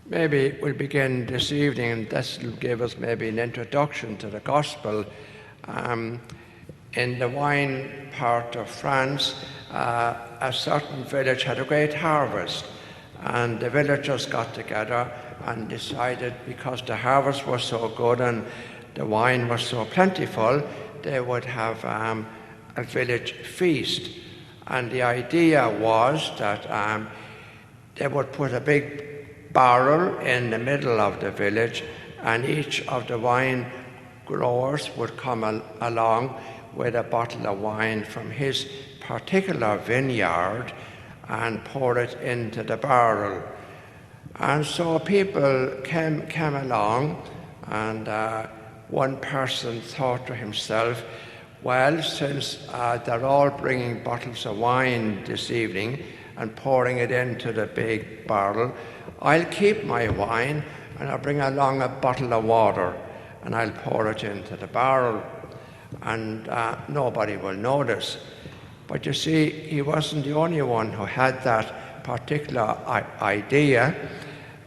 Maybe we'll begin this evening, and this will give us maybe an introduction to the gospel. In the wine part of France, a certain village had a great harvest, and the villagers got together and decided, because the harvest was so good and the wine was so plentiful, they would have a village feast. And the idea was that they would put a big barrel in the middle of the village, and each of the wine growers would come along with a bottle of wine from his particular vineyard and pour it into the barrel. And so people came along, and one person thought to himself, well, since they're all bringing bottles of wine this evening and pouring it into the big barrel, I'll keep my wine and I'll bring along a bottle of water and I'll pour it into the barrel, and nobody will notice. But you see, he wasn't the only one who had that particular idea.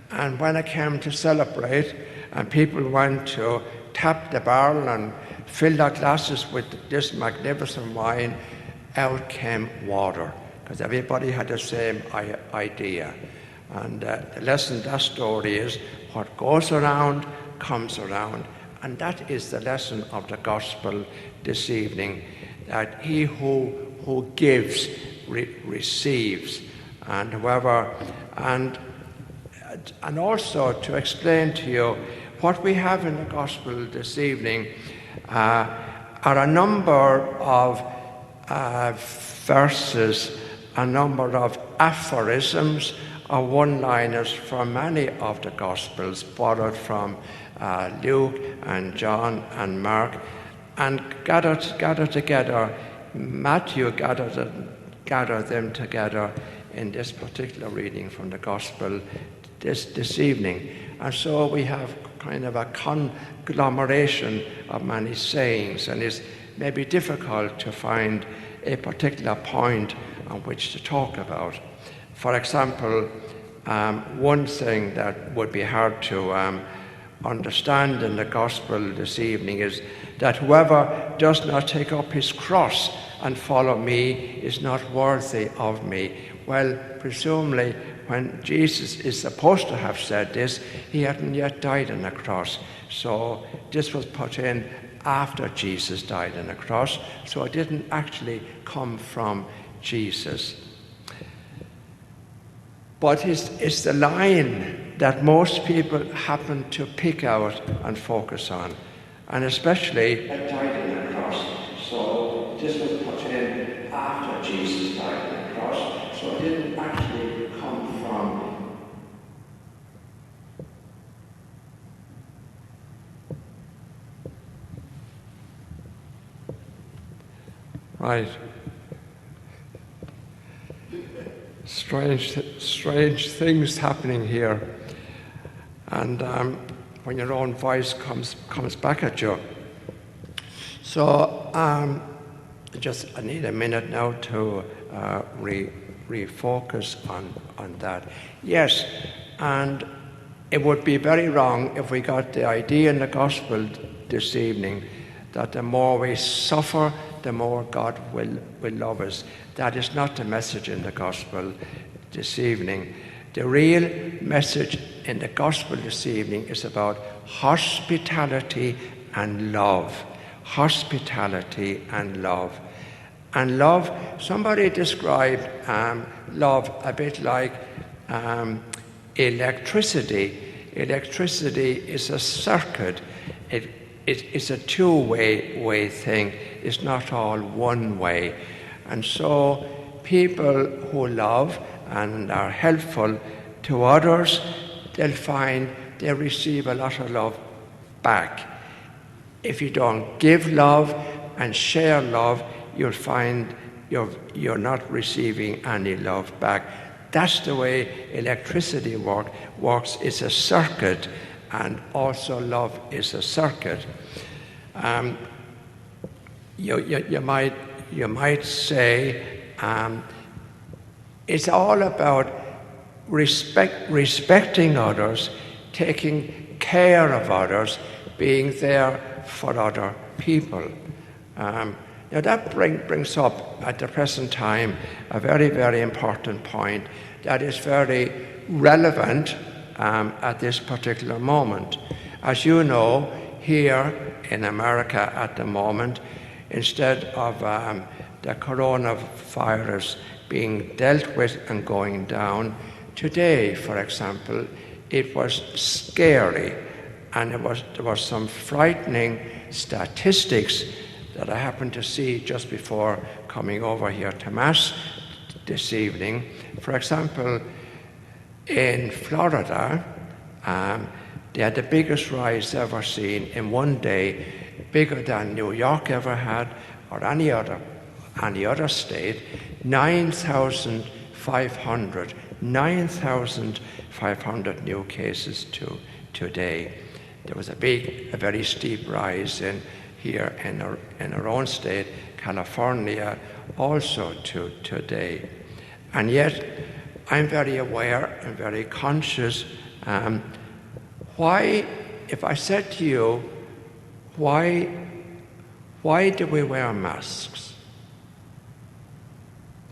And when it came to celebrate and people went to tap the barrel and fill their glasses with this magnificent wine, out came water, because everybody had the same idea. And the lesson in that story is, what goes around comes around. And that is the lesson of the gospel this evening, that he who gives receives, and whoever, and also to explain to you what we have in the gospel this evening are a number of verses, a number of aphorisms or one-liners from many of the Gospels, borrowed from Luke and John and Mark, and gathered together. Matthew gathered them together in this particular reading from the Gospel this evening. And so we have kind of a conglomeration of many sayings, and it's maybe difficult to find a particular point on which to talk about. For example, one thing that would be hard to understand in the gospel this evening is that whoever does not take up his cross and follow me is not worthy of me. Well, presumably, when Jesus is supposed to have said this, he hadn't yet died on the cross. So this was put in after Jesus died on the cross, so it didn't actually come from Jesus. But it's the line that most people happen to pick out and focus on, and especially that died on the cross. So this was put in after Jesus died on the cross, so it didn't actually come from. Right. Strange things happening here, and when your own voice comes back at you. So I need a minute now to refocus on that. Yes, and it would be very wrong if we got the idea in the gospel this evening that the more we suffer, the more God will love us. That is not the message in the gospel this evening. The real message in the gospel this evening is about hospitality and love. Hospitality and love. And love, somebody described love a bit like electricity. Electricity is a circuit. It's a two-way thing. It's not all one way. And so people who love and are helpful to others, they'll find they receive a lot of love back. If you don't give love and share love, you'll find you're not receiving any love back. That's the way electricity works. It's a circuit, and also love is a circuit. You might say it's all about respecting others, taking care of others, being there for other people. Now that brings up at the present time a very, very important point that is very relevant at this particular moment. As you know, here in America at the moment, instead of the coronavirus being dealt with and going down, today, for example, it was scary, and there was some frightening statistics that I happened to see just before coming over here to Mass this evening. For example, in Florida, they had the biggest rise ever seen in one day, bigger than New York ever had or any other state. 9,500 new cases today. There was a very steep rise here in our own state, California, also today. And yet, I'm very aware and very conscious. Why, if I said to you, why do we wear masks?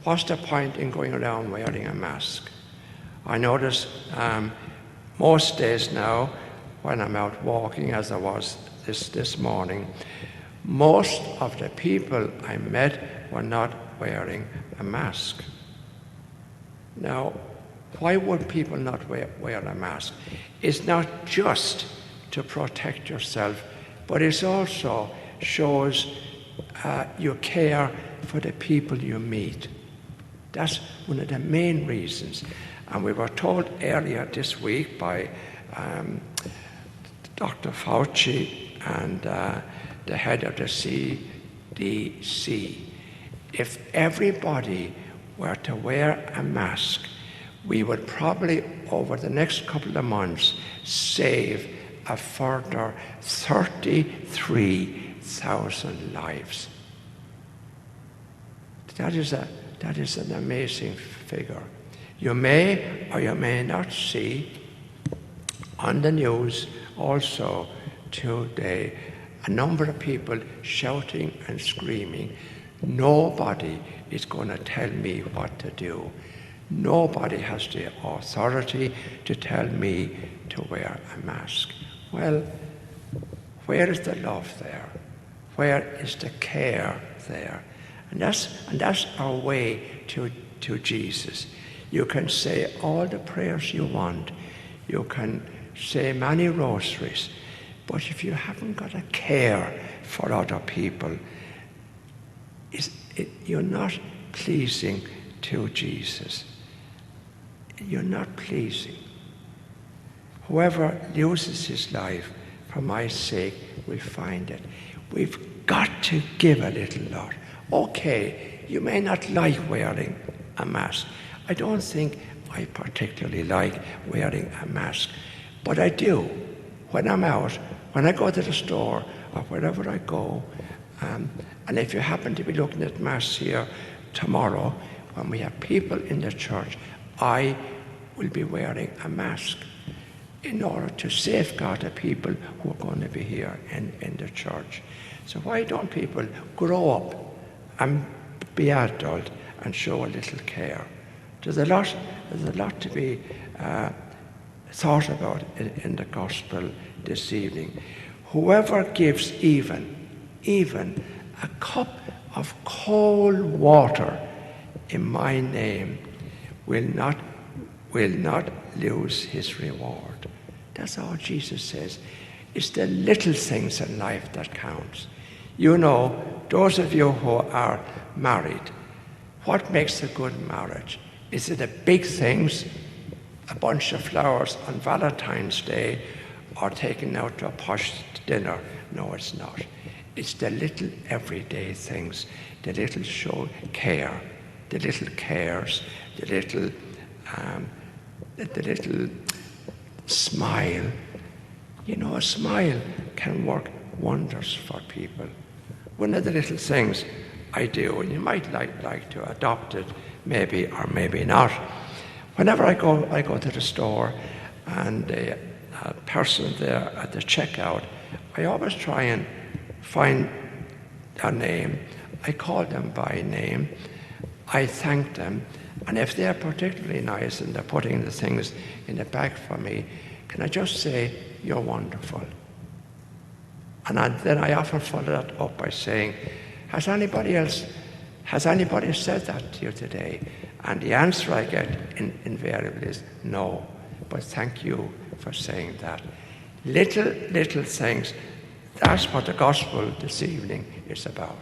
What's the point in going around wearing a mask? I notice most days now, when I'm out walking, as I was this morning, most of the people I met were not wearing a mask. Now, why would people not wear a mask? It's not just to protect yourself, but it also shows you care for the people you meet. That's one of the main reasons. And we were told earlier this week by Dr. Fauci and the head of the CDC, if everybody were to wear a mask, we would probably, over the next couple of months, save a further 33,000 lives. That is an amazing figure. You may or you may not see on the news also today a number of people shouting and screaming, nobody is going to tell me what to do. Nobody has the authority to tell me to wear a mask. Well, where is the love there? Where is the care there? And that's our way to Jesus. You can say all the prayers you want. You can say many rosaries. But if you haven't got a care for other people, you're not pleasing to Jesus. You're not pleasing. Whoever loses his life for my sake will find it. We've got to give a little lot. Okay, you may not like wearing a mask. I don't think I particularly like wearing a mask, but I do. When I'm out, when I go to the store or wherever I go, and if you happen to be looking at Mass here tomorrow, when we have people in the church, I will be wearing a mask in order to safeguard the people who are going to be here in the church. So why don't people grow up and be adult and show a little care? There's a lot to be thought about in the gospel this evening. Whoever gives even a cup of cold water in my name will not lose his reward. That's all Jesus says. It's the little things in life that counts. You know, those of you who are married, what makes a good marriage? Is it the big things, a bunch of flowers on Valentine's Day, or taking out to a posh dinner? No, it's not. It's the little everyday things, the little show care, the little cares, the little smile. You know, a smile can work wonders for people. One of the little things I do, and you might like to adopt it, maybe or maybe not. Whenever I go to the store and a person there at the checkout, I always try and find their name. I call them by name. I thank them. And if they're particularly nice and they're putting the things in the bag for me, can I just say, you're wonderful? And then I often follow that up by saying, has anybody said that to you today? And the answer I get invariably is no, but thank you for saying that. Little things. That's what the gospel this evening is about.